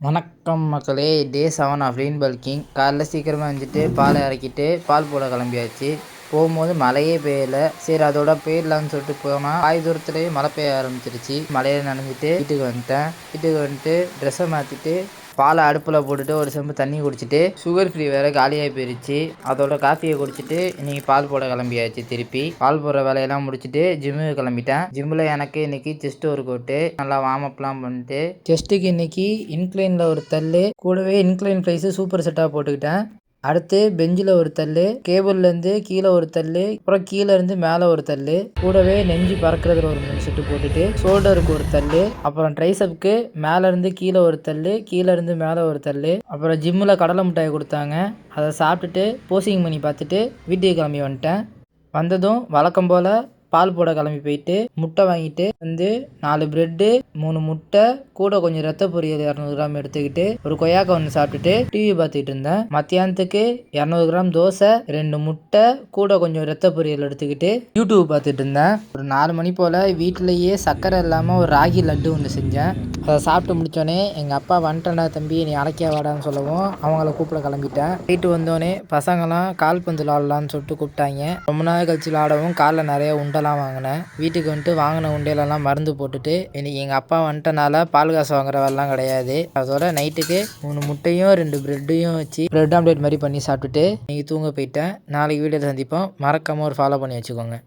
வணக்கம் மக்களே. டே 7 of ரெயின்பல் king. காலைல சீக்கிரமாக வந்துட்டு பாலை இறக்கிட்டு பால் போட கிளம்பியாச்சு. போகும்போது மழையே பெய்யலை. சரி அதோட போயிடலான்னு சொல்லிட்டு போனால் பாதி தூரத்துலேயே மழை பெய்ய ஆரம்பிச்சிருச்சு. மழையை நனைஞ்சிட்டு வீட்டுக்கு வந்துட்டேன். வீட்டுக்கு வந்துட்டு ட்ரெஸ்ஸை மாற்றிட்டு பாலை அடுப்பில் போட்டுட்டு ஒரு செம்பு தண்ணி குடிச்சிட்டு சுகர் ஃப்ரீ வேறு காலியாகி போயிடுச்சு. அதோட காஃபியை குடிச்சிட்டு இன்றைக்கி பால் போட கிளம்பியாச்சு. திருப்பி பால் போடுற வேலையெல்லாம் முடிச்சுட்டு ஜிம்முக்கு கிளம்பிட்டேன். ஜிம்மில் எனக்கு இன்றைக்கி செஸ்ட் ஒர்க் அவுட்டு நல்லா வார்ம் அப்லாம் பண்ணிட்டு செஸ்ட்டுக்கு இன்றைக்கி இன்க்ளைனில் ஒரு தள்ளு கூடவே இன்க்ளைன் ப்ரைஸு சூப்பர் செட்டாக போட்டுக்கிட்டேன். அடுத்து பெஞ்சில் ஒரு தள்ளு, கேபிள்லேருந்து கீழே ஒரு தள்ளு, அப்புறம் கீழே இருந்து மேலே ஒரு தள்ளு, கூடவே நெஞ்சு பறக்கிறதுல ஒரு 3 செட்டு போட்டுட்டு ஷோல்டருக்கு ஒரு தள்ளு, அப்புறம் ட்ரைசப்க்கு மேலேருந்து கீழே ஒரு தள்ளு, கீழே இருந்து மேலே ஒரு தள்ளு. அப்புறம் ஜிம்மில் கடலை மிட்டாய் கொடுத்தாங்க. அதை சாப்பிட்டுட்டு போசிங் பண்ணி பார்த்துட்டு வீட்டுக்கு கிளம்பி வந்துட்டேன். வந்ததும் வழக்கம் போல் பால் போட கிளம்பி போயிட்டு முட்டை வாங்கிட்டு வந்து 4 ப்ரெட்டு 3 முட்டை கூட கொஞ்சம் ரத்த பொரியல் 200 கிராம் எடுத்துக்கிட்டு ஒரு கொய்யாக்கா ஒன்று சாப்பிட்டுட்டு டிவி பார்த்துக்கிட்டு இருந்தேன். மத்தியானத்துக்கு 200 கிராம் தோசை 2 முட்டை கூட கொஞ்சம் ரத்த பொரியல் எடுத்துக்கிட்டு யூடியூப் பார்த்துட்டு இருந்தேன். ஒரு 4 மணி போல் வீட்டிலையே சர்க்கரை இல்லாமல் ஒரு ராகி லட்டு ஒன்று செஞ்சேன். அதை சாப்பிட்டு முடித்தோடனே எங்கள் அப்பா வந்துட்டேன்டா தம்பி நீ அடைக்கியா வாடான்னு சொல்லவும் அவங்கள கூப்பிட கிளம்பிட்டேன். வீட்டு வந்தோடனே பசங்களாம் கால்பந்து விளாட்லான்னு சொல்லிட்டு கூப்பிட்டாங்க. ரொம்ப நாள் கழிச்சு விளாடவும் காலில் நிறைய உண்டெல்லாம் வாங்கினேன். வீட்டுக்கு வந்துட்டு வாங்கின உண்டையிலெல்லாம் மருந்து போட்டுட்டு இன்றைக்கி எங்கள் அப்பா வந்துட்டனால பால் காசு வாங்குற வேலைலாம் கிடையாது. அதோட நைட்டுக்கு 3 முட்டையும் 2 ப்ரெட்டையும் வச்சு ப்ரெட் ஆம்லேட் மாதிரி பண்ணி சாப்பிட்டுட்டு இன்றைக்கி தூங்க போயிட்டேன். நாளைக்கு வீடியோவில் சந்திப்போம். மறக்காமல் ஒரு ஃபாலோ பண்ணி வச்சுக்கோங்க.